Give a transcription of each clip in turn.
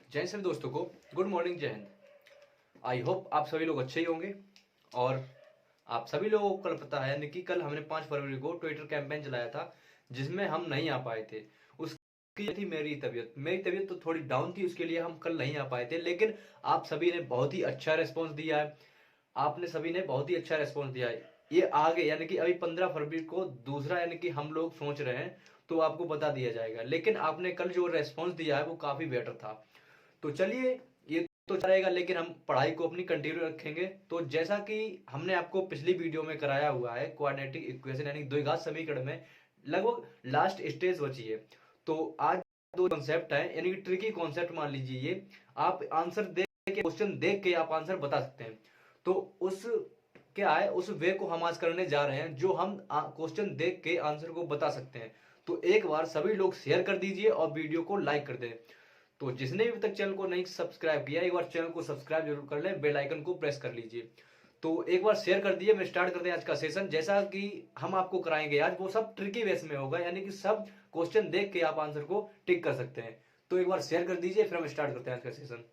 जय सभी दोस्तों को गुड मॉर्निंग, जय हिंद। आई होप आप सभी लोग अच्छे ही होंगे। और आप सभी लोगों को कल पता है, यानी कि कल हमने 5 फरवरी को ट्विटर कैंपेन चलाया था जिसमें हम नहीं आ पाए थे। उसकी थी मेरी तबीयत तो थोड़ी डाउन थी, उसके लिए हम कल नहीं आ पाए थे। लेकिन आप सभी ने बहुत ही अच्छा रेस्पॉन्स दिया है। आपने सभी ने बहुत ही अच्छा रेस्पॉन्स दिया है। ये आगे यानी कि अभी 15 फरवरी को दूसरा यानी कि हम लोग सोच रहे हैं, तो आपको बता दिया जाएगा। लेकिन आपने कल जो रेस्पॉन्स दिया है वो काफी बेटर था। तो चलिए, ये तो रहेगा, लेकिन हम पढ़ाई को अपनी कंटिन्यू रखेंगे। तो जैसा कि हमने आपको पिछली वीडियो में कराया हुआ है, क्वाड्रेटिक इक्वेशन यानी द्विघात समीकरण में लगभग लास्ट स्टेज बची है। तो आज दो कॉन्सेप्ट है, यानी कि ट्रिकी कॉन्सेप्ट मान लीजिए। ये आप आंसर देख के, क्वेश्चन देख के आप आंसर बता सकते हैं। तो उस क्या है, उस वे को हम आज करने जा रहे हैं जो हम क्वेश्चन देख के आंसर को बता सकते हैं। तो एक बार सभी लोग शेयर कर दीजिए और वीडियो को लाइक कर दें। तो जिसने भी तक चैनल को नहीं सब्सक्राइब किया, एक बार चैनल को सब्सक्राइब जरूर कर लें, बेल आइकन को प्रेस कर लीजिए। तो एक बार शेयर कर दिए, मैं स्टार्ट करते हैं आज का सेशन। जैसा कि हम आपको कराएंगे आज, वो सब ट्रिकी वेस में होगा, यानी कि सब क्वेश्चन देख के आप आंसर को टिक कर सकते हैं। तो एक बार शेयर कर दीजिए, फिर हम स्टार्ट करते हैं आज का सेशन।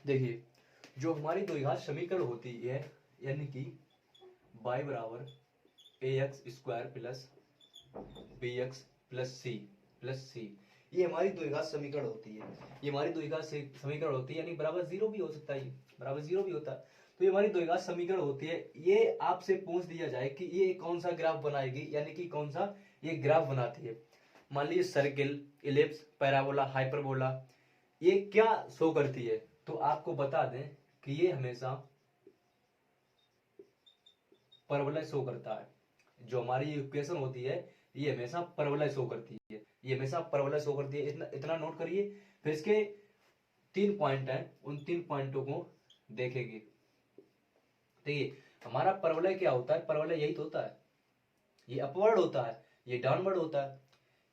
देखिए, जो हमारी द्विघात समीकरण होती है, यानी कि y बराबर a x square plus b x plus c, ये हमारी द्विघात समीकरण होती है। ये हमारी द्विघात समीकरण होती है, यानी बराबर जीरो भी हो सकता है, बराबर जीरो भी होता है। तो ये हमारी द्विघात समीकरण होती है। ये आपसे पूछ दिया जाए कि ये कौन सा ग्राफ बनाएगी, यानी कि कौन सा ये ग्राफ बनाती है। मान लीजिए सर्किल, इलिप्स, पैराबोला, हाइपरबोला, ये क्या शो करती है। तो आपको बता दें कि ये हमेशा परवलय शो करता है। जो हमारी इक्वेशन होती है, ये हमेशा परवलय शो करती है, ये हमेशा परवलय शो करती है। इतना इतना नोट करिए। फिर इसके 3 पॉइंट हैं, उन 3 पॉइंटों को देखेंगे। देखिए, हमारा परवलय क्या होता है, परवलय यही तो होता है, ये अपवर्ड होता है, ये डाउनवर्ड होता है।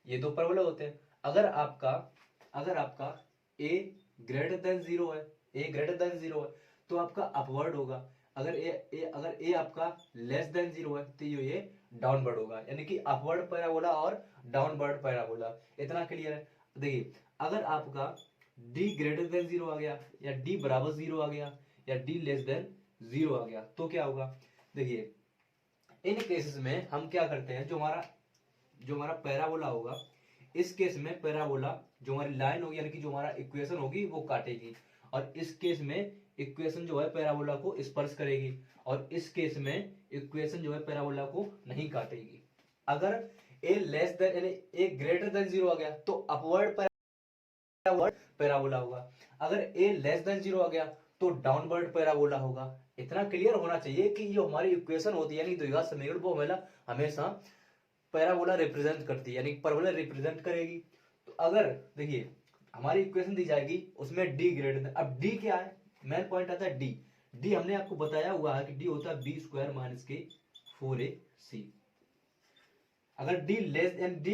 ये दो परवलय होते हैं। अगर आपका ए ग्रेटर देन जीरो है, ए ग्रेटर देन जीरो है, तो आपका अपवर्ड होगा। अगर ए आपका लेस देन जीरो है, तो ये डाउनवर्ड होगा, यानी कि अपवर्ड पैराबोला और डाउनवर्ड पैराबोला। इतना क्लियर है। देखिए, अगर आपका डी ग्रेटर देन जीरो आ गया, या डी बराबर जीरो आ गया, या डी लेस देन जीरो आ गया, तो क्या होगा। देखिए, इन केसेस में हम क्या करते हैं, जो हमारा पैराबोला होगा, इस केस में पैराबोला, जो हमारी लाइन होगी, यानी कि जो हमारा इक्वेशन होगी, वो काटेगी। और इस केस में इक्वेशन जो है पैराबोला को स्पर्श करेगी, और इस केस में इक्वेशन जो है पैराबोला को नहीं काटेगी। अगर ए लेस देन यानी ए ग्रेटर देन जीरो आ गया, तो अपवर्ड पैराबोला होगा। अगर ए लेस देन जीरो आ गया, तो डाउनवर्ड पैराबोला होगा। इतना क्लियर होना चाहिए कि जो हमारी इक्वेशन होती है, यानी द्विघात समीकरण, वो हमेशा पैराबोला रिप्रेजेंट करती है, यानी परवलय रिप्रेजेंट करेगी। तो अगर देखिए, हमारी इक्वेशन दी जाएगी, उसमें डी ग्रेटर, अब डी क्या है, मेन पॉइंट आता है डी। डी हमने आपको बताया हुआ है कि डी होता है बी स्क्वायर माइनस के 4ac। अगर D less and D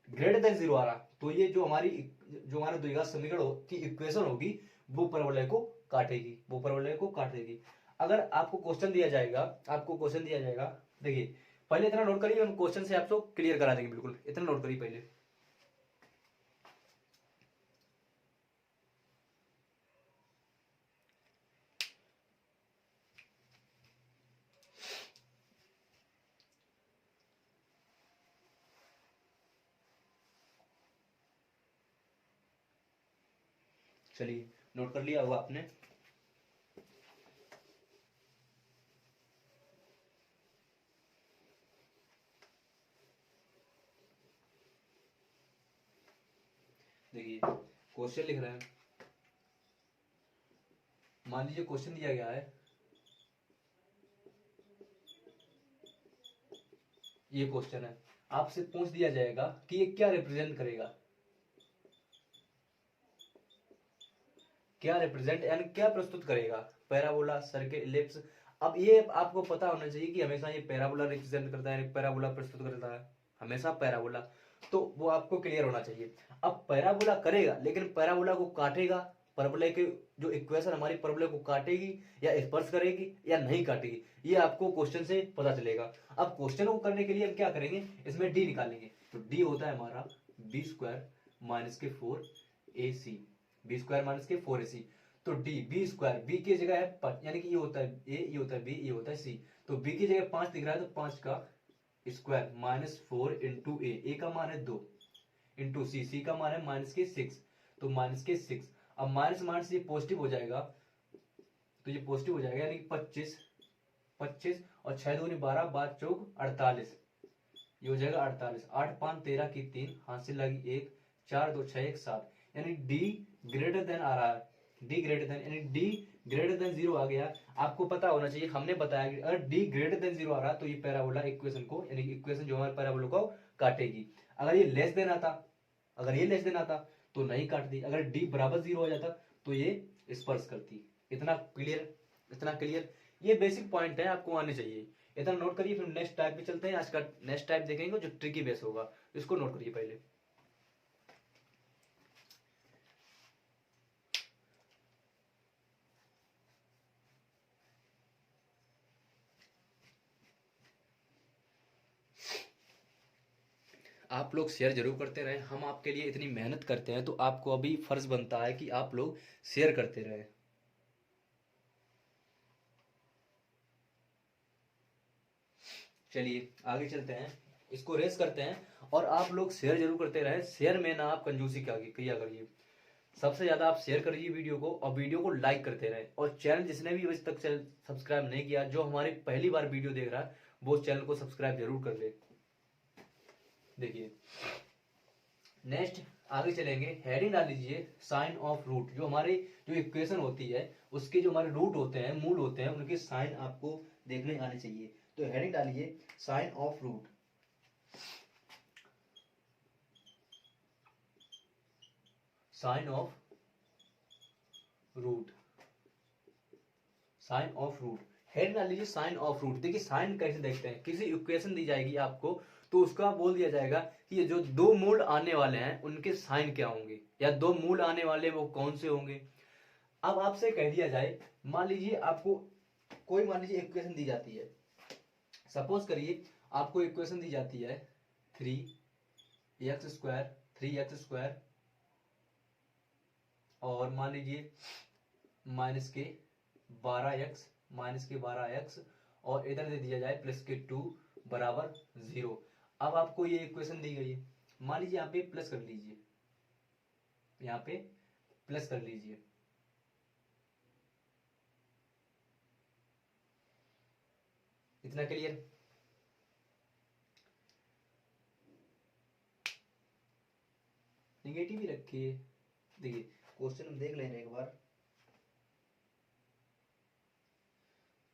greater than zero आ रहा, तो ये जो हमारा द्विघात समीकरण की इक्वेशन होगी, वो परवलय को काटेगी, वो परवलय को काटेगी। अगर आपको क्वेश्चन दिया जाएगा, देखिए, पहले इतना नोट करिए, हम क्वेश्चन से आपको क्लियर करा देंगे, बिल्कुल इतना नोट करिए पहले। चलिए, नोट कर लिया होगा आपने। देखिए, क्वेश्चन लिख रहे हैं। मान लीजिए क्वेश्चन दिया गया है, ये क्वेश्चन है, आपसे पूछ दिया जाएगा कि ये क्या रिप्रेजेंट करेगा, क्या रिप्रेजेंट यानी क्या प्रस्तुत करेगा, पैराबोला, सर्किल, इलिप्स। अब ये आपको पता होना चाहिए कि हमेशा ये पैराबोला रिप्रेजेंट करता है, पैराबोला प्रस्तुत करता है, हमेशा पैराबोला। तो वो आपको क्लियर होना चाहिए। अब पैराबोला करेगा लेकिन पैराबोला को काटेगा, परवलय के जो इक्वेशन हमारी परवलय को काटेगी या स्पर्श करेगी या नहीं काटेगी, ये आपको क्वेश्चन से पता चलेगा। अब क्वेश्चन को करने के लिए हम क्या करेंगे, इसमें डी निकालेंगे। तो डी होता है हमारा बी स्क्वायर माइनस के 4ac, बी स्क्वायर माइनस के 4ac। तो डी बी स्क्वायर, बी की जगह है यानी कि ये होता है ए, ये होता है बी, ये होता है सी। तो बी की जगह 5 दिख रहा है तो 5 का स्क्वायर माइनस 4 इंटू ए का मान है 2 इंटू सी का मान है माइनस के 6, तो माइनस के 6। अब माइनस माइनस ये पॉजिटिव हो जाएगा, तो ये पॉजिटिव हो जाएगा यानी 25 25 और 6 दूनी 12, 5 चौक 48, ये हो जाएगा 48। 8 5 13 की 3, हाथ से लगी 1, 4 2 6 1 7, यानी डी ग्रेटर देन आ रहा है, डी ग्रेटर देन, यानी डी ग्रेटर देन 0 आ गया। आपको पता होना चाहिए, हमने बताया कि अगर डी ग्रेटर देन 0 आ रहा तो ये पैराबोला इक्वेशन को, यानी इक्वेशन जो हमारे पैराबोला को काटेगी। अगर ये लेस देन आता, अगर ये लेस देन आता तो नहीं काटती, अगर डी बराबर 0 हो जाता तो ये स्पर्श करती। इतना क्लियर, इतना क्लियर, ये बेसिक पॉइंट है, आपको आने चाहिए। इतना नोट करिए, फिर नेक्स्ट टाइप पे चलते हैं। आज का नेक्स्ट टाइप देखेंगे जो ट्रिकी बेस होगा, इसको नोट करिए पहले। आप लोग शेयर जरूर करते रहें, हम आपके लिए इतनी मेहनत करते हैं तो आपको अभी फर्ज बनता है कि आप लोग शेयर करते रहें। चलिए आगे चलते हैं, इसको रेस करते हैं। और आप लोग शेयर जरूर करते रहें, शेयर में ना आप कंजूसी किया करिए, सबसे ज्यादा आप शेयर करिए वीडियो को, और वीडियो को लाइक करते रहें। और चैनल जिसने भी अभी तक सब्सक्राइब नहीं किया, जो हमारी पहली बार वीडियो देख रहा है वो चैनल को सब्सक्राइब जरूर कर ले। देखिए नेक्स्ट आगे चलेंगे, हेडिंग डाल लीजिए साइन ऑफ रूट। जो हमारी जो इक्वेशन होती है उसके जो हमारे रूट होते हैं, मूल होते हैं, उनके साइन आपको देखने आने चाहिए। तो हेडिंग डालिए sign of root. Sign of root, sign of root, head डाल लीजिए साइन ऑफ रूट। देखिए साइन कैसे देखते हैं, किसी इक्वेशन दी जाएगी आपको तो उसका बोल दिया जाएगा कि ये जो दो मूल आने वाले हैं उनके साइन क्या होंगे, या दो मूल आने वाले वो कौन से होंगे। अब आपसे कह दिया जाए, मान लीजिए आपको कोई, मान लीजिए इक्वेशन दी जाती है, सपोज करिए आपको इक्वेशन दी जाती है 3x² और मान लीजिए माइनस के 12x और इधर दे दिया जाए प्लस के 2 बराबर 0। अब आपको ये इक्वेशन दी गई है, मान लीजिए यहाँ पे प्लस कर लीजिए, यहाँ पे प्लस कर लीजिए। इतना क्लियर, निगेटिव ही रखिए। देखिए क्वेश्चन हम देख लेंगे एक बार।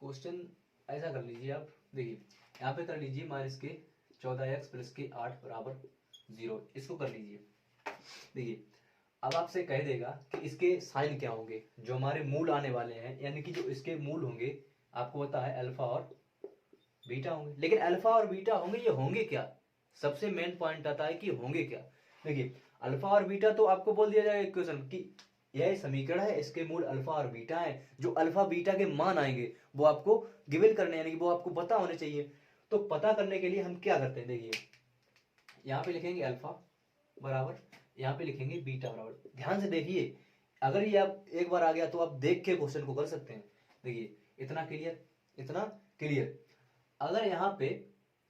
क्वेश्चन ऐसा कर लीजिए आप, देखिए यहाँ पे कर लीजिए माइनस के 14x प्लस के 8 बराबर 0, इसको कर लीजिए। देखिए अब आपसे कह देगा कि इसके साइन क्या होंगे, जो हमारे मूल आने वाले हैं, यानी कि जो इसके मूल होंगे, आपको पता है अल्फा और बीटा होंगे। लेकिन अल्फा और बीटा होंगे, ये होंगे क्या, सबसे मेन पॉइंट आता है कि होंगे क्या। देखिए अल्फा और बीटा तो आपको बोल दिया जाएगा इक्वेशन कि यह समीकरण है, इसके मूल अल्फा और बीटा है, जो अल्फा बीटा के मान आएंगे वो आपको गिवन करने, यानी कि वो आपको पता होने चाहिए। तो पता करने के लिए हम क्या करते हैं, देखिए यहाँ पे लिखेंगे अल्फा बराबर, यहाँ पे लिखेंगे बीटा बराबर। ध्यान से देखिए, अगर ये आप एक बार आ गया तो आप देख के क्वेश्चन को कर सकते हैं। देखिए इतना क्लियर, इतना क्लियर। अगर यहाँ पे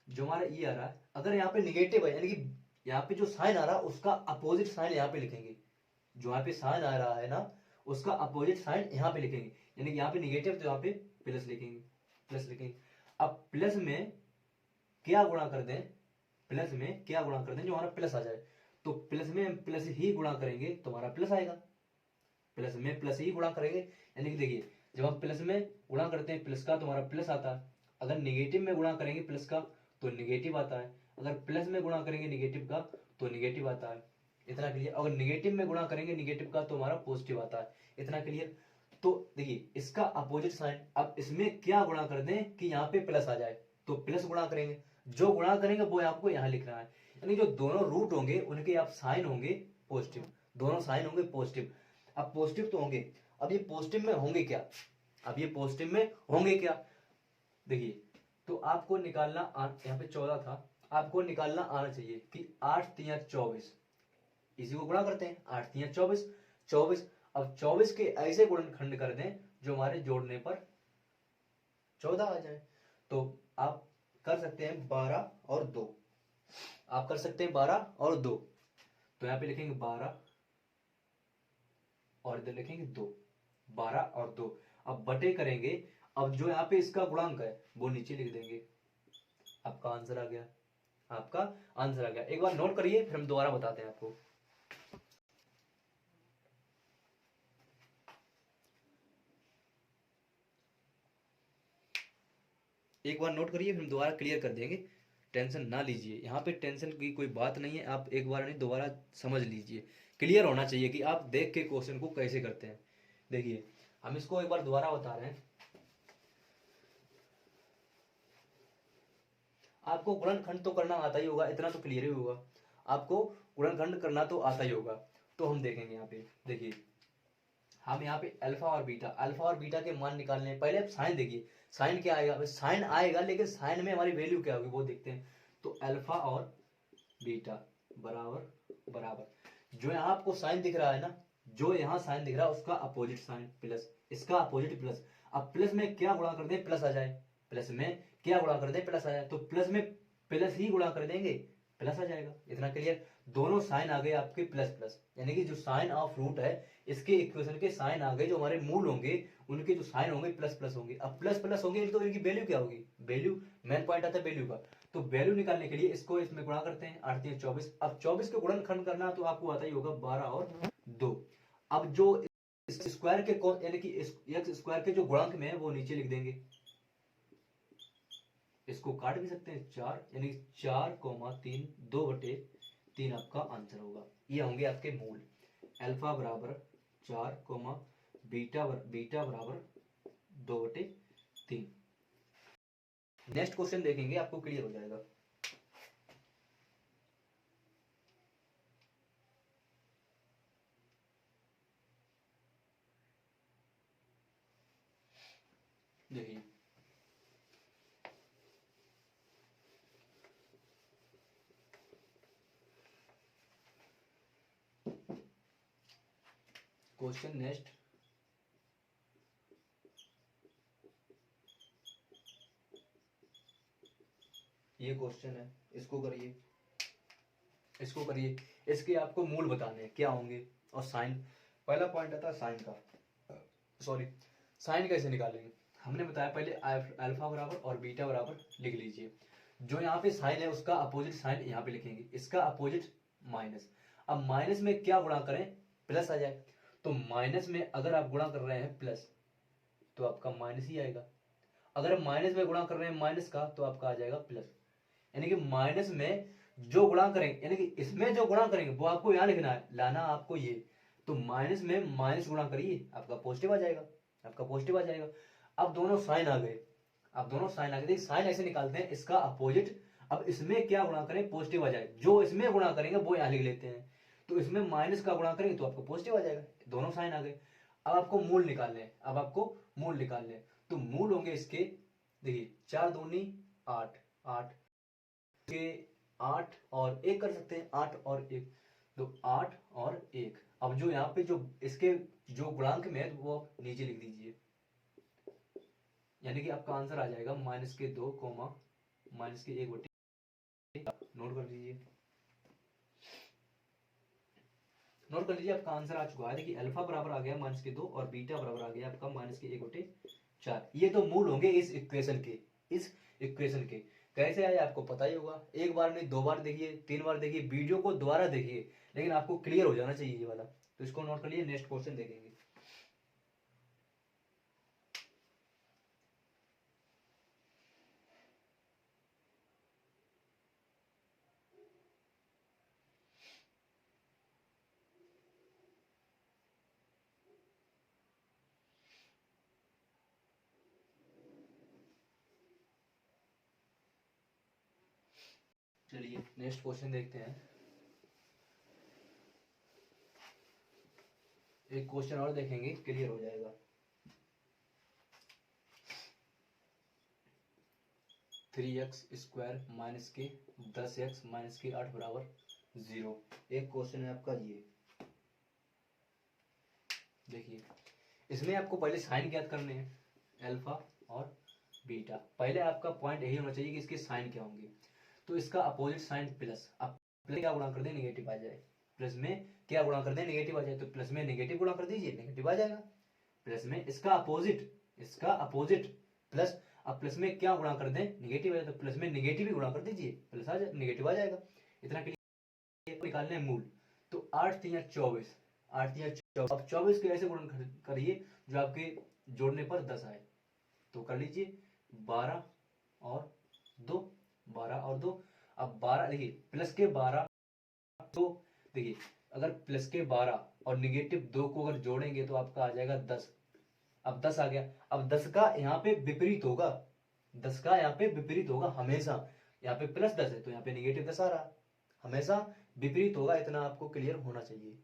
जो हमारा ये आ रहा है, अगर यहाँ पे निगेटिव है, यानी कि यहाँ पे जो साइन आ रहा है उसका अपोजिट साइन यहाँ पे लिखेंगे। जो यहाँ पे साइन आ रहा है ना, उसका अपोजिट साइन यहाँ पे लिखेंगे, यानी कि यहाँ पे निगेटिव तो यहाँ पे प्लस लिखेंगे, प्लस लिखेंगे। अब प्लस में क्या गुणा कर दें, प्लस में क्या गुणा कर दें जो हमारा प्लस आ जाए, तो प्लस में हम प्लस ही गुणा करेंगे तो हमारा प्लस आएगा, प्लस में प्लस ही गुणा करेंगे। यानी कि देखिए जब हम प्लस में गुणा करते हैं प्लस का तो हमारा प्लस आता है, अगर निगेटिव में गुणा करेंगे प्लस का तो निगेटिव आता है, अगर प्लस में गुणा करेंगे निगेटिव का तो निगेटिव आता है। इतना क्लियर, अगर निगेटिव में गुणा करेंगे निगेटिव का तो हमारा पॉजिटिव आता है। इतना क्लियर। तो देखिए इसका अपोजिट साइन, अब इसमें क्या गुणा कर दें कि यहाँ पे प्लस आ जाए, तो प्लस गुणा करेंगे, जो गुणा करेंगे वो आपको यहाँ लिखना है। यानी जो दोनों रूट होंगे उनके आप साइन होंगे पॉजिटिव, दोनों साइन होंगे पॉजिटिव। अब पॉजिटिव तो होंगे, अब ये पॉजिटिव में होंगे क्या, अब ये पॉजिटिव में होंगे क्या, देखिए तो आपको निकालना यहाँ पे 14 था, आपको निकालना आना चाहिए कि 8 तिया 24, इसी को गुणा करते हैं, 8 तिया 24, 24। अब 24 के ऐसे गुणनखंड कर दें जो हमारे जोड़ने पर 14 आ जाए। तो आप कर सकते हैं 12 और 2, आप कर सकते हैं 12 और 2, तो यहाँ पे लिखेंगे 12 और इधर लिखेंगे 2, 12 और 2। अब बटे करेंगे, अब जो यहाँ पे इसका गुणांक है वो नीचे लिख देंगे, आपका आंसर आ गया, आपका आंसर आ गया। एक बार नोट करिए फिर हम दोबारा बताते हैं आपको। एक बार नोट करिए फिर हम दोबारा क्लियर कर देंगे, टेंशन ना लीजिए, यहाँ पे टेंशन की कोई बात नहीं है, आप एक बार नहीं दोबारा समझ लीजिए, क्लियर होना चाहिए कि आप देख के क्वेश्चन को कैसे करते हैं। देखिए हम इसको एक बार दोबारा बता रहे हैं, आपको गुणनखंड तो करना आता ही होगा, इतना तो क्लियर ही होगा, आपको गुणनखंड करना तो आता ही होगा। तो हम देखेंगे यहाँ पे, देखिए हम यहाँ पे अल्फा और बीटा के मान निकालने हैं। पहले आप साइन देखिए, साइन क्या आएगा, साइन आएगा लेकिन साइन में हमारी वैल्यू क्या होगी वो देखते हैं। तो अल्फा और बीटा बराबर बराबर, जो यहाँ आपको साइन दिख रहा है ना, जो यहाँ साइन दिख रहा है उसका अपोजिट साइन प्लस, इसका अपोजिट प्लस। अब प्लस में क्या गुणा कर दें प्लस आ जाए, प्लस में क्या गुणा कर दें प्लस आ जाए, तो प्लस में प्लस ही गुणा कर देंगे प्लस आ जाएगा, इतना क्लियर। दोनों साइन आ गए आपके प्लस प्लस, यानी कि जो साइन ऑफ रूट है इसके इक्वेशन के साइन आ गए, जो हमारे मूल होंगे उनके जो साइन होंगे प्लस प्लस होंगे। अब प्लस प्लस होंगे तो इनकी वैल्यू क्या होगी, वैल्यू मेन पॉइंट आता है वैल्यू का, तो वैल्यू निकालने के लिए इसको इसमें गुणा करते हैं, 8 3 24। अब 24 के गुणनखंड करना तो आपको आता ही होगा 12 और 2। अब जो स्क्वायर के यानी कि एक्स स्क्वायर के जो गुणांक में है वो नीचे लिख देंगे, इसको काट भी सकते हैं 4, यानी 4,3 2/3 आपका आंसर होगा। ये होंगे आपके मूल, अल्फा बराबर 4, बीटा बीटा बराबर 2/3। नेक्स्ट क्वेश्चन देखेंगे आपको क्लियर हो जाएगा। देखिए क्वेश्चन नेक्स्ट, ये क्वेश्चन है, इसको करिए, इसको करिए, इसके आपको मूल बताने हैं क्या होंगे। और साइन, पहला पॉइंट आता है साइन का, सॉरी साइन कैसे निकालेंगे, हमने बताया पहले अल्फा बराबर और बीटा बराबर लिख लीजिए। जो यहाँ पे साइन है उसका अपोजिट साइन यहाँ पे लिखेंगे, इसका अपोजिट माइनस। अब माइनस में क्या गुणा करें प्लस आ जाए, तो माइनस में अगर आप गुणा कर रहे हैं प्लस तो आपका माइनस ही आएगा, अगर माइनस में गुणा कर रहे हैं माइनस का तो आपका आ जाएगा प्लस। यानी कि माइनस में जो गुणा करेंगे, यानी कि इसमें जो गुणा करेंगे वो आपको यहाँ लिखना है, लाना आपको ये, तो माइनस में माइनस गुणा करिए आपका पॉजिटिव आ जाएगा, आपका पॉजिटिव आ जाएगा। अब दोनों साइन आ गए, अब दोनों साइन आ गए, देखिए साइन ऐसे निकालते हैं इसका अपोजिट। अब इसमें क्या गुणा करें पॉजिटिव आ जाए, जो इसमें गुणा करेंगे वो यहाँ लिख लेते हैं, तो इसमें माइनस का गुणा करेंगे तो आपको पॉजिटिव आ जाएगा, दोनों साइन आ गए। अब आपको मूल निकालने हैं, अब आपको मूल निकालने हैं, तो मूल होंगे इसके, देखिए 4 दूनी 8, 8 के 8 और 1 कर सकते हैं, 8 और 1, तो 8 और 1। अब जो यहाँ पे जो इसके जो गुणांक में है वो आप नीचे लिख दीजिए, यानी कि आपका आंसर आ जाएगा -2 -1/, नोट कर लीजिए, नोट कर लीजिए, आपका आंसर आ चुका है। देखिए अल्फा बराबर आ गया -2 और बीटा बराबर आ गया आपका -1/4। ये तो मूल होंगे इस इक्वेशन के, इस इक्वेशन के कैसे आए आपको पता ही होगा, एक बार नहीं 2 बार देखिए 3 बार देखिए, वीडियो को दोबारा देखिए, लेकिन आपको क्लियर हो जाना चाहिए ये वाला। तो इसको नोट कर लिए, नेक्स्ट क्वेश्चन देखेंगे। चलिए नेक्स्ट क्वेश्चन देखते हैं। एक क्वेश्चन और देखेंगे, क्लियर हो जाएगा। थ्री एक्स स्क्वायर माइनस के 10x माइनस के 8 बराबर 0। एक क्वेश्चन है आपका ये। देखिए इसमें आपको पहले साइन ज्ञात करने हैं, अल्फा और बीटा। पहले आपका पॉइंट यही होना चाहिए कि इसके साइन क्या होंगे। तो इसका अपोजिट साइन प्लस, अब प्लस क्या गुणा कर दे नेगेटिव आ जाए, प्लस में क्या गुणा कर दे नेगेटिव आ जाए, तो प्लस में नेगेटिव गुणा कर दीजिए नेगेटिव आ जाएगा। प्लस में इसका अपोजिट प्लस, अब प्लस में क्या गुणा कर दें नेगेटिव आ जाए, तो प्लस में नेगेटिव ही गुणा कर दीजिए, प्लस आ जाए नेगेटिव आ जाएगा। इतना के लिए निकालने मूल, तो 8 3 24, 8 3 24। अब 24 के ऐसे गुणन करिए जो आपके जोड़ने पर 10 आए, तो कर लीजिए 12 और 2, 12 और 2। अब 12 देखिए प्लस के 12, तो देखिए अगर प्लस के 12 और निगेटिव 2 को अगर जोड़ेंगे तो आपका आ जाएगा 10। अब 10 आ गया। अब 10 का यहाँ पे विपरीत होगा, 10 का यहाँ पे विपरीत होगा हमेशा। यहाँ पे प्लस 10 है तो यहाँ पे निगेटिव 10 आ रहा, हमेशा विपरीत होगा, इतना आपको क्लियर होना चाहिए।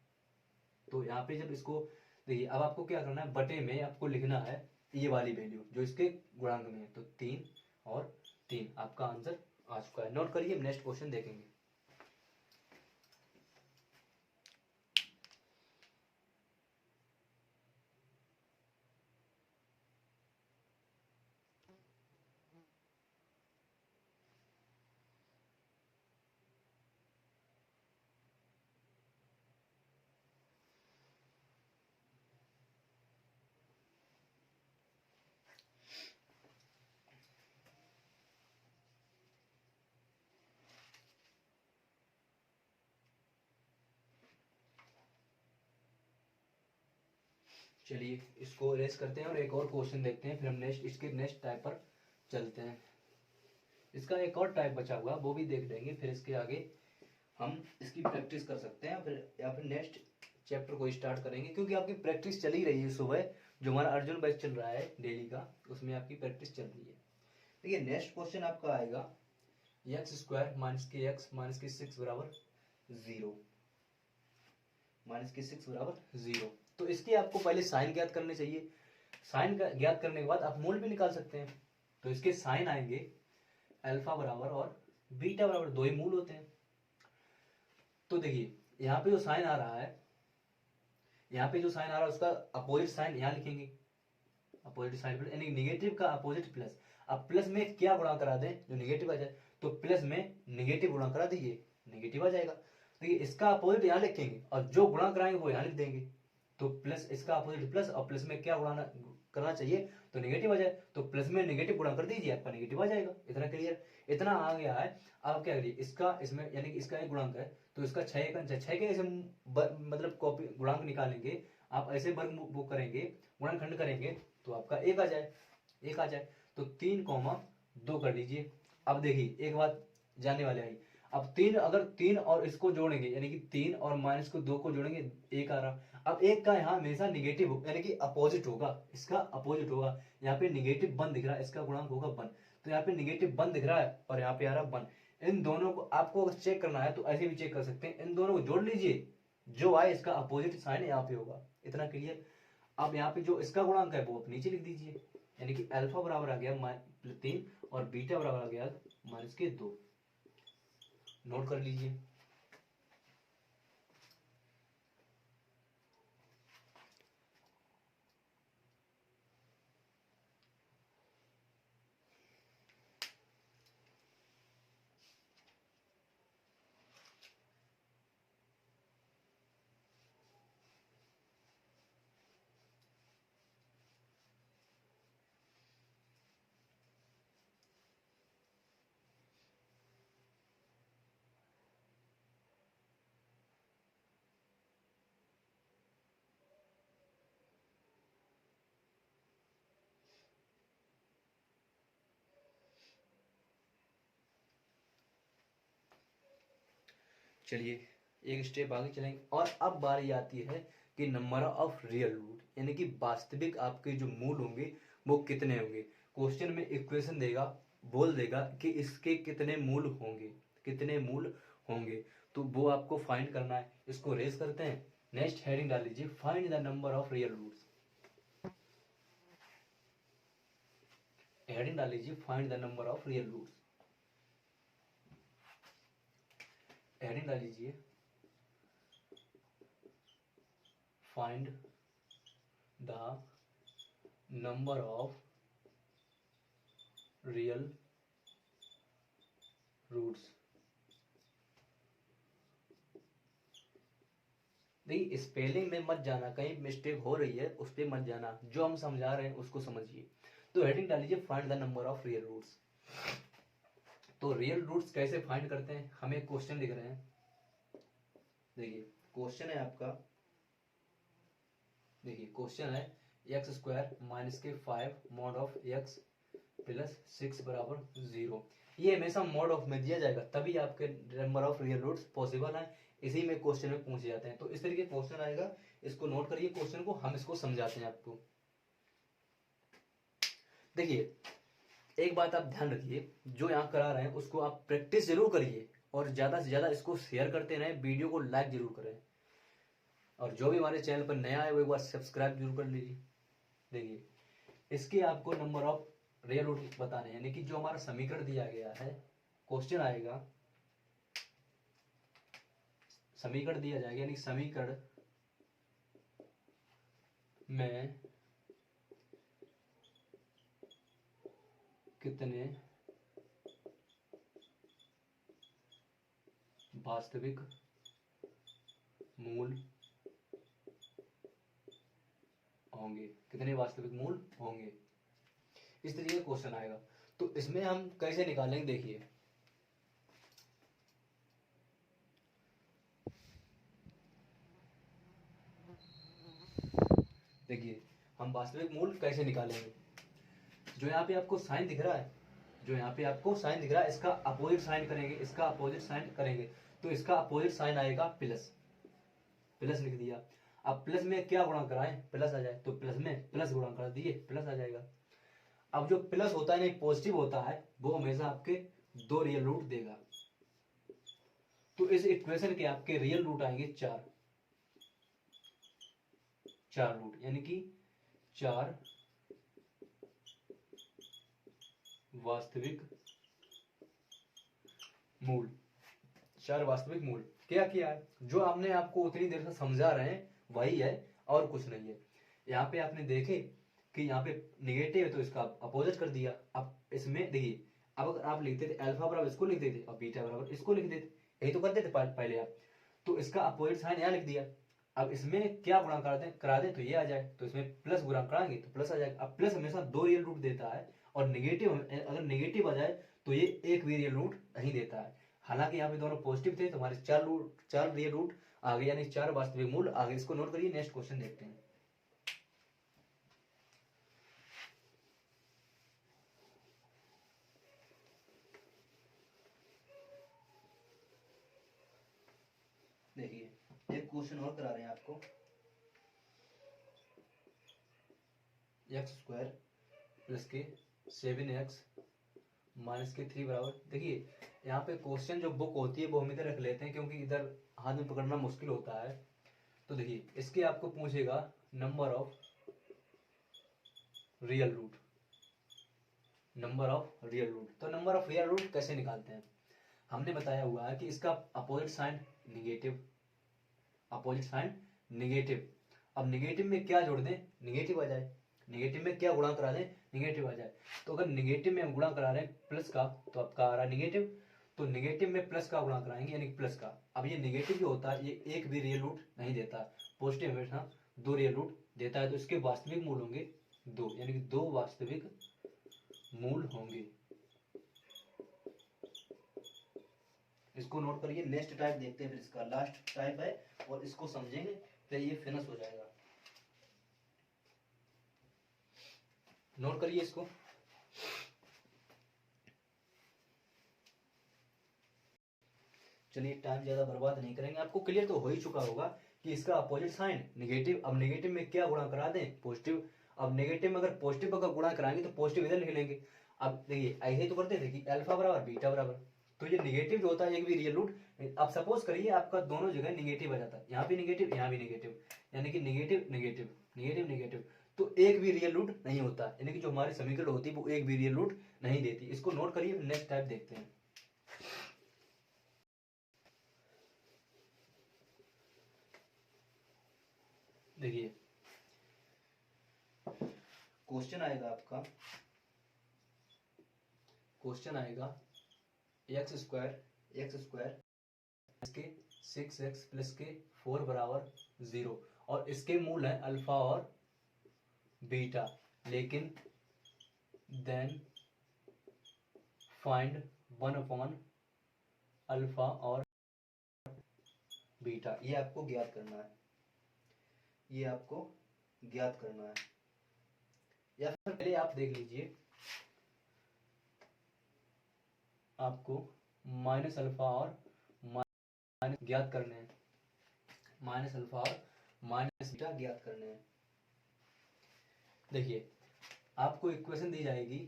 तो यहाँ पे जब इसको देखिए, अब आपको क्या करना है, बटे में आपको लिखना है ये वाली वैल्यू जो इसके गुणांक में है, तो 3 और 3 आपका आंसर आ चुका है। नोट करिए, नेक्स्ट क्वेश्चन देखेंगे। चलिए इसको रेस करते हैं और एक और क्वेश्चन देखते हैं, फिर हम नेक्स्ट टाइप पर चलते हैं। इसका एक और टाइप बचा हुआ वो भी देख लेंगे, फिर इसके आगे हम इसकी प्रैक्टिस कर सकते हैं, फिर या फिर नेक्स्ट चैप्टर को स्टार्ट करेंगे, क्योंकि आपकी प्रैक्टिस चल ही रही है। सुबह जो हमारा अर्जुन बैच चल रहा है डेली का, उसमें आपकी प्रैक्टिस चल रही है। देखिए नेक्स्ट क्वेश्चन आपका आएगा एक्स स्क्वायर माइनस के एक्स माइनस के 6 बराबर 0, माइनस के 6 बराबर 0। तो इसके आपको पहले साइन ज्ञात करने चाहिए। साइन ज्ञात करने के बाद आप मूल भी निकाल सकते हैं। तो इसके साइन आएंगे अल्फा बराबर और बीटा बराबर, दो ही मूल होते हैं। तो देखिए यहाँ पे जो साइन आ रहा है, यहाँ पे जो साइन आ रहा है उसका अपोजिट साइन यहाँ लिखेंगे, अपोजिट साइन यानी निगेटिव का अपोजिट प्लस। अब प्लस में क्या गुणा करा दें जो निगेटिव आ जाए, तो प्लस में निगेटिव गुणा करा दीजिए, निगेटिव आ जाएगा। देखिए इसका अपोजिट यहाँ लिखेंगे और जो गुणा कराएंगे वो यहाँ लिख देंगे। तो प्लस इसका अपोजिट प्लस, और प्लस में क्या गुणा करना चाहिए तो निगेटिव आ जाए, तो प्लस में निगेटिव गुणा कर दीजिए, आपका निगेटिव आ जाएगा। इतना क्लियर, इतना आ गया है। अब क्या करिए, इसका इसमें यानी कि इसका एक गुणांक है तो इसका 6 के ऐसे मतलब कॉपी गुणांक निकालेंगे आप, ऐसे वर्ग वो करेंगे, गुणनखंड करेंगे तो आपका 1 आ जाए, 1 आ जाए। तो 3,2 कर लीजिए। अब देखिए एक बात जानने वाले आई, अब 3 अगर 3 और इसको जोड़ेंगे यानी कि 3 और माइनस को 2 को जोड़ेंगे 1 आ रहा। अब 1 का यहाँ हमेशा निगेटिव यानी कि अपोजिट होगा, इसका अपोजिट होगा। यहाँ पे निगेटिव 1 दिख रहा है, इसका गुणांक होगा 1, तो यहाँ पे निगेटिव 1 दिख रहा है और यहाँ पे आ रहा है 1। इन दोनों को आपको अगर चेक करना है तो ऐसे भी चेक कर सकते हैं, इन दोनों को जोड़ लीजिए, जो आए इसका अपोजिट साइन यहाँ पे होगा। इतना क्लियर। अब यहाँ पे जो इसका गुणांक है वो आप नीचे लिख दीजिए, यानी कि अल्फा बराबर आ गया 3 और बीटा बराबर आ गया माइनस के 2। नोट कर लीजिए। चलिए एक स्टेप आगे चलेंगे, और अब बारी आती है कि नंबर ऑफ रियल रूट, यानी कि वास्तविक आपके जो मूल होंगे वो कितने होंगे। क्वेश्चन में इक्वेशन देगा, बोल देगा कि इसके कितने मूल होंगे। कितने मूल होंगे, तो वो आपको फाइंड करना है। इसको रेस करते हैं। नेक्स्ट हेडिंग डाल लीजिए, find the number of real roots. Heading डाल लीजिए, find the number of real roots. Heading डाल लीजिए, find the number of real roots. देखिए स्पेलिंग में मत जाना, कहीं मिस्टेक हो रही है उस पर मत जाना, जो हम समझा रहे हैं उसको समझिए। तो हेडिंग डाल लीजिए, find the number of real roots. तो रियल रूट्स कैसे फाइंड करते हैं, हमें एक क्वेश्चन लिख रहे हैं। देखिए क्वेश्चन है आपका, देखिए क्वेश्चन है एक्स स्क्वायर माइनस के 5 मॉड ऑफ एक्स प्लस 6 बराबर 0। ये हमेशा मॉड ऑफ में दिया जाएगा, तभी आपके number of real roots possible है। इसी में क्वेश्चन में पूछे जाते हैं। तो इस तरीके क्वेश्चन आएगा, इसको नोट करिए क्वेश्चन को, हम इसको समझाते हैं आपको। देखिए एक बात आप ध्यान रखिए, जो यहाँ करा रहे हैं उसको आप प्रैक्टिस जरूर करिए, और ज्यादा से ज्यादा इसको शेयर करते रहें, वीडियो को लाइक जरूर करें, और जो भी हमारे चैनल पर नया है वो एक बार सब्सक्राइब जरूर कर लीजिए। देखिए इसके आपको नंबर ऑफ रियल रूट बताने हैं, यानी कि जो हमारा समीकरण दिया गया है, क्वेश्चन आएगा, समीकरण दिया जाएगा, यानी समीकरण में कितने वास्तविक मूल होंगे, कितने वास्तविक मूल होंगे, इस तरीके का क्वेश्चन आएगा। तो इसमें हम कैसे निकालेंगे, देखिए देखिए हम वास्तविक मूल कैसे निकालेंगे। जो यहाँ पे आपको साइन दिख रहा है, जो यहाँ पे आपको साइन दिख रहा है, इसका अपोजिट साइन करेंगे, इसका अपोजिट साइन करेंगे, तो इसका अपोजिट साइन आएगा प्लस। प्लस लिख दिया। अब प्लस में क्या गुणा कराएं, प्लस आ जाए, तो प्लस में प्लस गुणा कर दिए, प्लस आ जाएगा। अब जो प्लस होता है नहीं पॉजिटिव होता है, वो हमेशा आपके 2 रियल रूट देगा। तो इस इक्वेशन के आपके रियल रूट आएंगे 4 रूट, यानी कि 4 वास्तविक मूल। 4 वास्तविक मूल। क्या किया है, जो हमने आपको उतनी देर से समझा रहे हैं वही है, और कुछ नहीं है। यहाँ पे आपने देखे कि यहाँ पे निगेटिव है तो इसका अपोजिट कर दिया। अब इसमें देखिए, अब अगर आप लिखते थे अल्फा बराबर इसको लिख देते और बीटा बराबर इसको लिख देते, यही तो करते थे पहले आप, तो इसका अपोजिट साइन यहाँ लिख दिया। अब इसमें क्या गुणा करा दें तो ये आ जाए, तो इसमें प्लस गुणा कराएंगे तो प्लस आ जाएगा। अब प्लस हमेशा 2 रियल रूट देता है, और निगेटिव अगर निगेटिव आ जाए तो ये एक भी रियल रूट नहीं देता है। हालांकि यहाँ पे दोनों पॉजिटिव थे, तो हमारे 4 रियल रूट आ गए, यानी 4 वास्तविक मूल आ गए। इसको नोट करिए, नेक्स्ट क्वेश्चन देखते हैं। देखिए एक क्वेश्चन और करा रहे हैं आपको, एक्स स्क्वायर प्लस के 7x माइनस के 3 बराबर। देखिए यहाँ पे क्वेश्चन जो बुक होती है वो हम इधर रख लेते हैं, क्योंकि इधर हाथ में पकड़ना मुश्किल होता है। तो देखिए इसके आपको पूछेगा number of real root, number of real root. तो नंबर ऑफ रियल रूट कैसे निकालते हैं, हमने बताया हुआ है कि इसका opposite sign negative, opposite sign negative. अब निगेटिव में क्या जोड़ दें, निगेटिव आ जाए, निगेटिव में क्या गुणा करा दें, निगेटिव आ जाए। तो अगर निगेटिव में हम गुणा करा रहे हैं प्लस का, तो आपका आ रहा है निगेटिव, तो निगेटिव में प्लस का गुणा कराएंगे, यानी प्लस का। अब ये निगेटिव जो होता है ये एक भी रियल रूट नहीं देता, पॉजिटिव हमेशा 2 रियल रूट देता है। तो इसके वास्तविक मूल होंगे 2, यानी कि 2 वास्तविक मूल होंगे। इसको नोट करिए। नेक्स्ट टाइप देखते हैं, फिर इसका लास्ट टाइप है, और इसको समझेंगे फिर ये फिनिश हो जाएगा। नोट करिए इसको। चलिए टाइम ज्यादा बर्बाद नहीं करेंगे, आपको क्लियर तो हो ही चुका होगा कि इसका अपोजिट साइन निगेटिव। अब निगेटिव में क्या गुणा करा दें, पॉजिटिव। अब नेगेटिव में अगर पॉजिटिव का गुणा कराएंगे तो पॉजिटिव इधर लिख लेंगे। अब देखिए ऐसे तो करते थे कि अल्फा बराबर बीटा बराबर, तो ये निगेटिव जो होता है एक भी रियल रूट, आप सपोज करिए आपका दोनों जगह निगेटिव आ जाता है, यहाँ भी निगेटिव यहाँ भी निगेटिव, यानी कि निगेटिव निगेटिव निगेटिव निगेटिव, तो एक भी रियल रूट नहीं होता, यानी कि जो हमारी समीकरण होती है वो एक भी रियल रूट नहीं देती। इसको नोट करिए, नेक्स्ट टाइप देखते हैं। देखिए क्वेश्चन आएगा आपका, क्वेश्चन आएगा एक्स स्क्वायर इसके 6x प्लस के 4 बराबर 0, और इसके मूल है अल्फा और बीटा, लेकिन देन फाइंड 1 अपॉन अल्फा और बीटा। ये आपको ज्ञात करना है, ये आपको ज्ञात करना है। या फिर पहले आप देख लीजिए, आपको माइनस अल्फा और माइनस ज्ञात करने हैं, माइनस अल्फा और माइनस बीटा ज्ञात करने हैं। देखिए आपको इक्वेशन दी जाएगी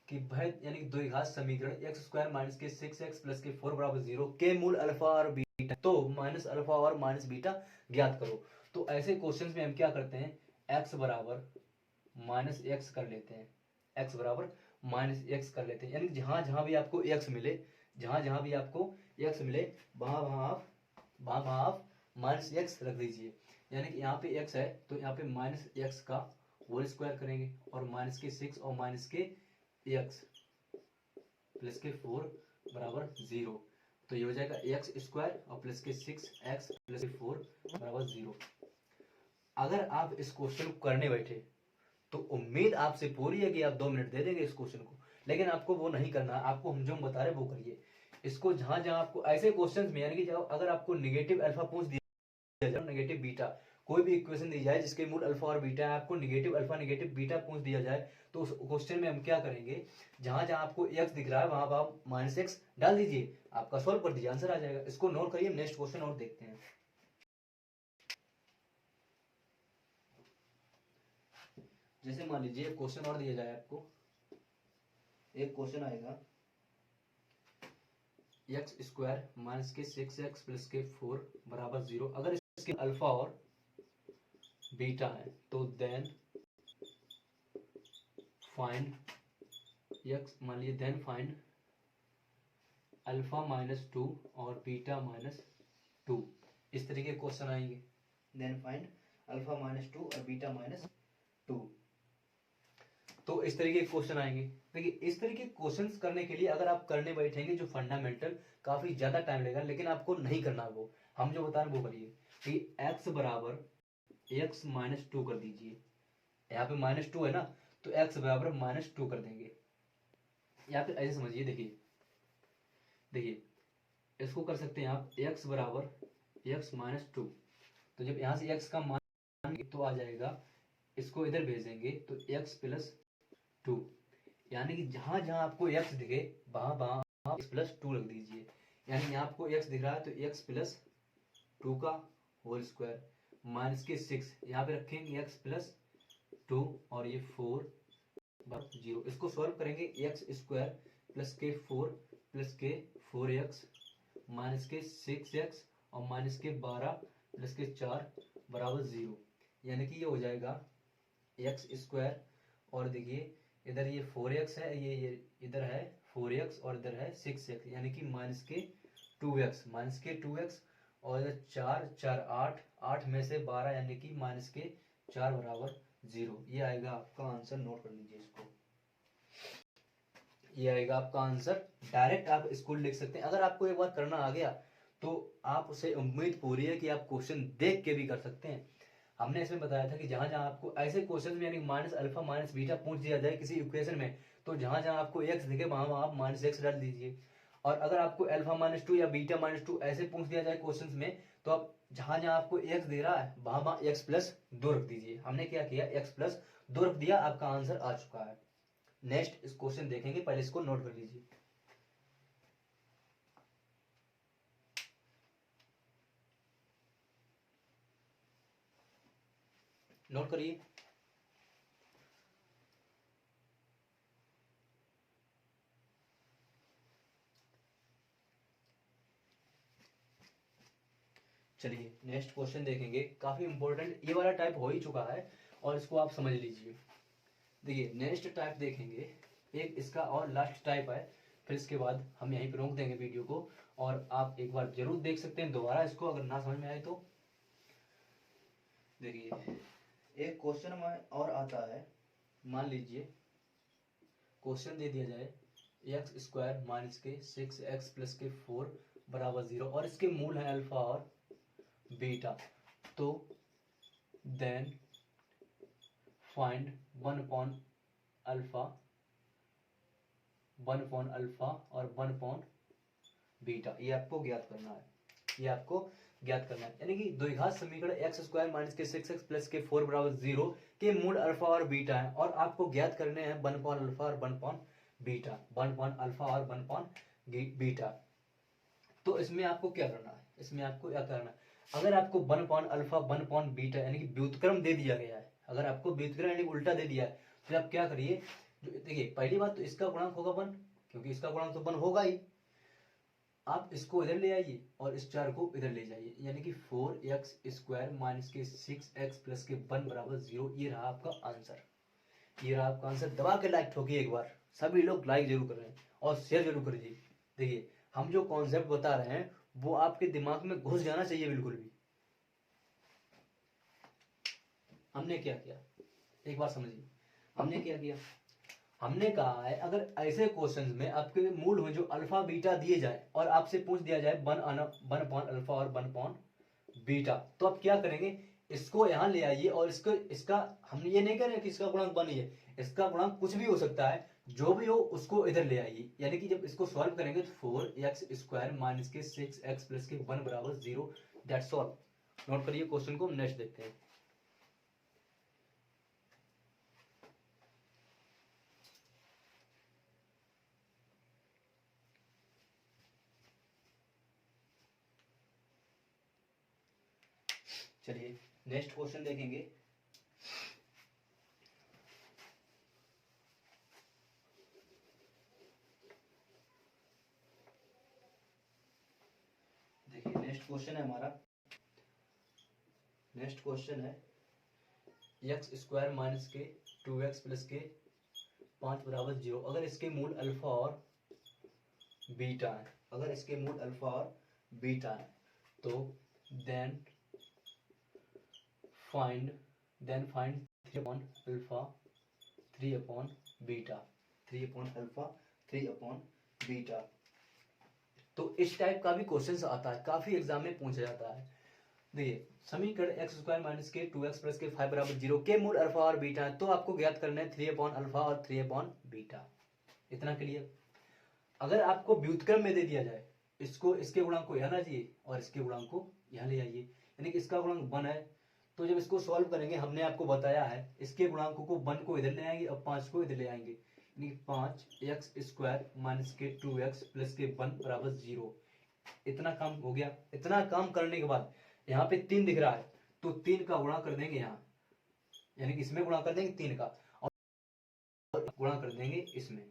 कि भय यानी द्विघात समीकरण एक्स स्क्वायर माइनस के 6x प्लस के 4 बराबर 0 के मूल अल्फा और बीटा, तो माइनस अल्फा और माइनस बीटा ज्ञात करो। तो ऐसे क्वेश्चंस में हम क्या करते हैं, x बराबर माइनस एक्स कर लेते हैं, x बराबर माइनस एक्स कर लेते हैं, यानी जहां जहां भी आपको x मिले, जहां जहां भी आपको x मिले वहां आप माइनस एक्स रख दीजिए। यानी कि यहाँ पे x है तो यहाँ पे माइनस एक्स का होल स्क्वायर करेंगे, और माइनस के 6 और माइनस के x प्लस के 4 बराबर 0, तो ये हो जाएगा एक्स स्क्वायर और प्लस के 6x प्लस के 4 बराबर 0। अगर आप इस क्वेश्चन को करने बैठे तो उम्मीद आपसे पूरी है कि आप 2 मिनट दे देंगे इस क्वेश्चन को, लेकिन आपको वो नहीं करना, आपको हम जो बता रहे हैं वो करिए। इसको जहां जहां आपको ऐसे क्वेश्चंस में, यानी कि जब अगर आपको नेगेटिव अल्फा पूछ दिया जाए, नेगेटिव बीटा, कोई भी इक्वेशन दी जाए जिसके मूल अल्फा और बीटा है, आपको नेगेटिव अल्फा नेगेटिव बीटा पूछ दिया जाए, तो उस क्वेश्चन में हम क्या करेंगे, जहां जहां आपको एक्स दिख रहा है वहां आप माइनस एक्स डाल दीजिए, आपका सॉल्व कर दीजिए, आंसर आ जाएगा। इसको नोट करिए, नेक्स्ट क्वेश्चन और देखते हैं। जैसे मान लीजिए क्वेश्चन और दिया जाए आपको, एक क्वेश्चन आएगा एक्स स्क्वायर माइनस के 6x प्लस के 4 बराबर 0, अगर इसके अल्फा और बीटा है तो देन फाइंड एक्स, मान लीजिए देन फाइंड अल्फा माइनस 2 और बीटा माइनस 2, इस तरीके के क्वेश्चन आएंगे। देन फाइंड अल्फा माइनस 2 और बीटा माइनस 2, तो इस तरीके के क्वेश्चन आएंगे। देखिए इस तरीके के क्वेश्चंस करने के लिए अगर आप करने बैठेंगे जो फंडामेंटल, काफी ज्यादा टाइम लगेगा, लेकिन आपको नहीं करना, वो हम जो बता रहे हैं वो करिए कि x बराबर x माइनस 2 कर दीजिए, यहाँ पे माइनस 2 है ना, तो x बराबर माइनस 2 कर देंगे, या फिर ऐसे समझिए, देखिए देखिए इसको कर सकते हैं आप x बराबर x माइनस 2, तो जब यहाँ से x का मान तो आ जाएगा, इसको इधर भेजेंगे तो x प्लस 2, यानी कि जहां जहां आपको x दिखे वहां वहां आप x प्लस 2 रख दीजिए, यानी यहाँ आपको x दिख रहा है तो x प्लस 2 का होल स्क्वायर माइनस के 6, यहाँ पे रखेंगे x प्लस 2 और ये 4 बराबर 0। इसको सॉल्व करेंगे, एक्स स्क्वायर प्लस के 4 प्लस के 4x माइनस के 6x और माइनस के 12 प्लस के 4 बराबर 0, यानी कि ये हो जाएगा एक्स स्क्वायर, और देखिए इधर ये 4x है, ये इधर है 4x और इधर है 6x, यानी कि माइनस के 2x और इधर 4 4 8 8 में से 12 यानी कि माइनस के 4 बराबर 0। ये आएगा आपका आंसर, नोट कर लीजिए इसको, ये आएगा आपका आंसर। डायरेक्ट आप इसको लिख सकते हैं, अगर आपको एक बार करना आ गया तो आप उसे उम्मीद पूरी है कि आप क्वेश्चन देख के भी कर सकते हैं। हमने इसमें बताया था कि जहां जहां आपको ऐसे क्वेश्चन में यानी माइनस अल्फा माइनस बीटा पूछ दिया जाए किसी इक्वेशन में, तो जहां जहां आपको एक्स दिखे वहां वहां आप माइनस एक्स डाल दीजिए, और अगर आपको अल्फा माइनस 2 या बीटा माइनस 2 ऐसे पूछ दिया जाए क्वेश्चन में, तो आप जहां जहां आपको एक्स दे रहा है वहां वहां एक्स प्लस 2 रख दीजिए। हमने क्या किया, एक्स प्लस 2 रख दिया, आपका आंसर आ चुका है। नेक्स्ट इस क्वेश्चन देखेंगे, पहले इसको नोट कर लीजिए। नोट करिए, चलिए नेक्स्ट क्वेश्चन देखेंगे, काफी इंपॉर्टेंट, ये वाला टाइप हो ही चुका है और इसको आप समझ लीजिए। देखिए नेक्स्ट टाइप देखेंगे, एक इसका और लास्ट टाइप है, फिर इसके बाद हम यहीं पर रोक देंगे वीडियो को और आप एक बार जरूर देख सकते हैं दोबारा इसको, अगर ना समझ में आए तो। देखिए एक क्वेश्चन में और आता है, मान लीजिए क्वेश्चन दे दिया जाए एक्स स्क्वायर माइनस के 6x प्लस के 4 बराबर 0 और इसके मूल है अल्फा और बीटा, तो देन फाइंड 1 अपॉन अल्फा और 1 अपॉन बीटा, ये आपको ज्ञात करना है, ये आपको ज्ञात करना है। यानी कि द्विघात समीकरण एक्स स्क्वायर माइनस के 6x प्लस के 4 बराबर 0 के मूल अल्फा और बीटा है और आपको ज्ञात करने हैं 1 अपॉन अल्फा और 1 अपॉन बीटा, 1 अपॉन अल्फा और 1 अपॉन बीटा। तो इसमें आपको क्या करना है, इसमें आपको क्या करना है, अगर आपको 1 अपॉन अल्फा 1 अपॉन बीटा यानी कि व्युत्क्रम दे दिया गया है, अगर आपको व्युत्क्रम यानी उल्टा दे दिया है, तो आप क्या करिए, देखिए पहली बात तो इसका गुणांक होगा 1, क्योंकि इसका गुणांक तो 1 होगा ही, आप इसको इधर ले आइए और इस 4 को इधर ले जाइए, यानी कि 4x स्क्वायर माइनस के 6x प्लस के 1 बराबर 0, ये रहा आपका आंसर, ये रहा आपका आंसर। दबा के लाइक ठोकिए एक बार, सभी लोग लाइक जरूर करें और शेयर जरूर करिए। देखिए हम जो कॉन्सेप्ट बता रहे हैं वो आपके दिमाग में घुस जाना चाहिए बिल्कुल भी। हमने क्या किया, एक बार समझिए, हमने क्या किया, हमने कहा है अगर ऐसे क्वेश्चंस में आपके मूल में जो अल्फा बीटा दिए जाए और आपसे पूछ दिया जाए 1 अपॉन अल्फा और 1 अपॉन बीटा, तो आप क्या करेंगे, इसको यहां ले आइए और इसका हम ये नहीं कह रहे कि इसका गुणांक 1 ही है, इसका गुणांक कुछ भी हो सकता है, जो भी हो उसको इधर ले आइए, यानी कि जब इसको सॉल्व करेंगे तो 4x स्क्वायर माइनस के 6x प्लस के 1 बराबर 0, दैट्स ऑल। नोट करिए क्वेश्चन को, नेक्स्ट देखते हैं। चलिए नेक्स्ट क्वेश्चन देखेंगे, देखिए नेक्स्ट क्वेश्चन है हमारा, नेक्स्ट क्वेश्चन है एक्स स्क्वायर माइनस के 2x प्लस के 5 बराबर 0, अगर इसके मूल अल्फा और बीटा है, अगर इसके मूल अल्फा और बीटा है, तो then find 3 upon alpha 3 upon beta, 3 upon alpha 3 upon beta. तो इस टाइप का भी क्वेश्चन आता है, काफी एग्जाम में पूछा जाता है। देखिए समीकरण एक्स स्क्वायर माइनस के 2x प्लस के 5 बराबर 0 के मूल अल्फा और बीटा है, तो आपको ज्ञात करना है 3 अपॉन अल्फा और 3 अपॉन बीटा, इतना क्लियर। अगर आपको व्युत्क्रम में दे दिया जाए, इसको इसके गुणांक को यहाँ लाइए और इसके गुणांक को यहाँ ले आइए, यानी कि इसका गुणांक 1 है, तो जब इसको सॉल्व करेंगे हमने आपको बताया है इसके गुणांकों को 1 को इधर ले आएंगे और 5 को इधर ले आएंगे, यानी 5x स्क्वायर माइनस के 2x प्लस के 1 बराबर 0, इतना काम हो गया। इतना काम करने के बाद यहाँ पे 3 दिख रहा है, तो 3 का गुणा कर देंगे यहाँ, यानी कि इसमें गुणा कर देंगे 3 का और गुणा कर देंगे इसमें,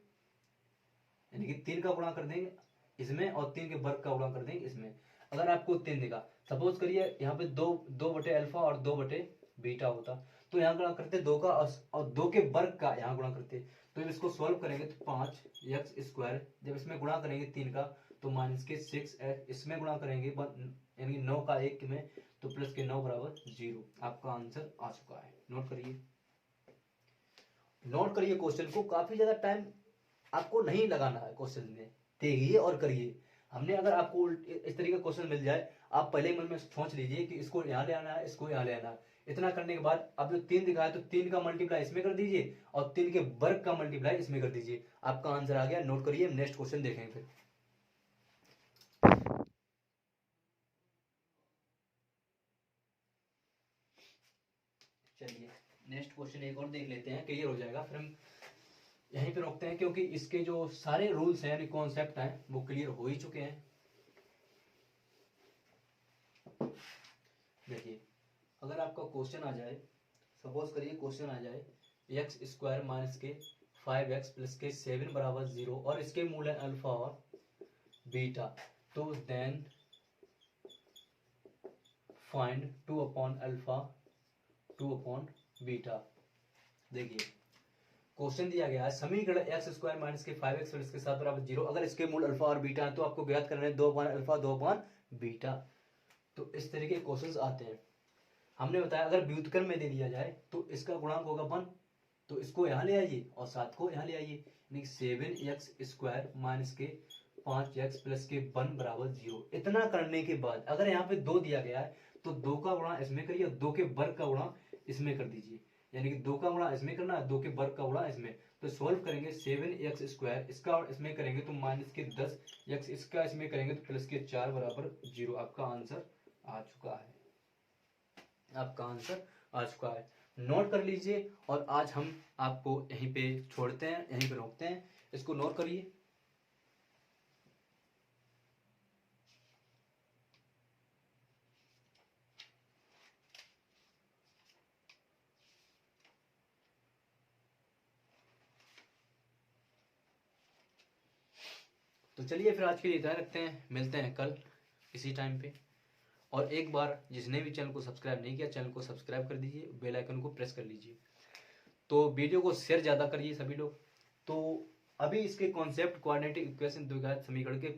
यानी कि 3 का गुणा कर देंगे इसमें और 3 के वर्ग का गुणा कर देंगे इसमें। अगर आपको 3 दिखा, सपोज करिए यहाँ पे 2 बटे अल्फा और 2 बटे बीटा होता, तो यहाँ गुणा करते 2 का और 2 के वर्ग का यहाँ गुणा करते, तो जब इसको सॉल्व करेंगे तो 5x स्क्वायर, जब इसमें गुणा करेंगे 3 का तो माइनस के 6x, इसमें गुणा करेंगे यानी कि 9 का 1 में, तो प्लस के 9 बराबर 0, आपका आंसर आ चुका है। नोट करिए, नोट करिए क्वेश्चन को, काफी ज्यादा टाइम आपको नहीं लगाना है क्वेश्चन में, देखिए और करिए। हमने अगर आपको इस तरीके का क्वेश्चन मिल जाए, आप पहले मन में सोच लीजिए कि इसको यहाँ ले आना है, इसको यहाँ ले आना है, इतना करने के बाद अब जो 3 दिखा है तो 3 का मल्टीप्लाई इसमें कर दीजिए और 3 के वर्ग का मल्टीप्लाई इसमें कर दीजिए, आपका आंसर आ गया। नोट करिए, नेक्स्ट क्वेश्चन देखेंगे फिर। चलिए नेक्स्ट क्वेश्चन एक और देख लेते हैं, क्लियर हो जाएगा, फिर हम यहीं पे रोकते हैं, क्योंकि इसके जो सारे रूल्स हैं यानी कॉन्सेप्ट हैं वो क्लियर हो ही चुके हैं। देखिए अगर आपका क्वेश्चन आ जाए, सपोज करिए क्वेश्चन आ जाए एक्स स्क्वायर माइनस के 5x प्लस के 7 बराबर 0 और इसके मूल है अल्फा और बीटा, तो then find 2 upon alpha 2 upon beta. देखिए क्वेश्चन दिया गया है समीकरण एक्स स्क्वायर माइनस के 5x प्लस के साथ बराबर 0, अगर इसके मूल अल्फा और बीटा है तो आपको ज्ञात करना है 2 अपॉन अल्फा 2 अपॉन बीटा। तो इस तरीके के क्वेश्चंस आते हैं। हमने बताया अगर व्युत्क्रम में दे दिया जाए तो इसका गुणांक होगा 1, तो इसको यहाँ ले आइए और 7 को यहाँ ले आइए, यानी 7x स्क्वायर माइनस के 5x प्लस के 1 बराबर 0। इतना करने के बाद अगर यहाँ पे 2 दिया गया है तो 2 का गुणा इसमें करिए, 2 के वर्ग का गुणा इसमें कर दीजिए, यानी कि 2 का गुणा इसमें करना है, 2 के वर्ग का गुणा इसमें। तो सॉल्व करेंगे 7x स्क्वायर, इसका इसमें करेंगे तो माइनस के 10x, इसका इसमें करेंगे तो प्लस के 4 बराबर 0। आपका आंसर आ चुका है, आपका आंसर आ चुका है। नोट कर लीजिए और आज हम आपको यहीं पे छोड़ते हैं, यहीं पे रोकते हैं। इसको नोट करिए। तो चलिए फिर आज के लिए इतना रखते हैं, मिलते हैं कल इसी टाइम पे। और एक बार जिसने भी चैनल को सब्सक्राइब नहीं किया चैनल को सब्सक्राइब कर दीजिए, बेल आइकन को प्रेस कर लीजिए, तो वीडियो को शेयर ज़्यादा करिए सभी लोग। तो अभी इसके कॉन्सेप्ट कोऑर्डिनेटिव इक्वेशन द्विघात समीकरण के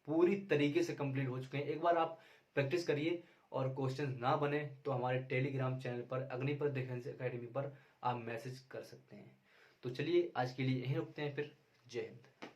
पूरी तरीके से कंप्लीट हो चुके हैं। एक बार आप प्रैक्टिस करिए और क्वेश्चन ना बने तो हमारे टेलीग्राम चैनल पर अग्निपथ डिफेंस एकेडमी पर आप मैसेज कर सकते हैं। तो चलिए आज के लिए यहीं रुकते हैं, फिर जय हिंद।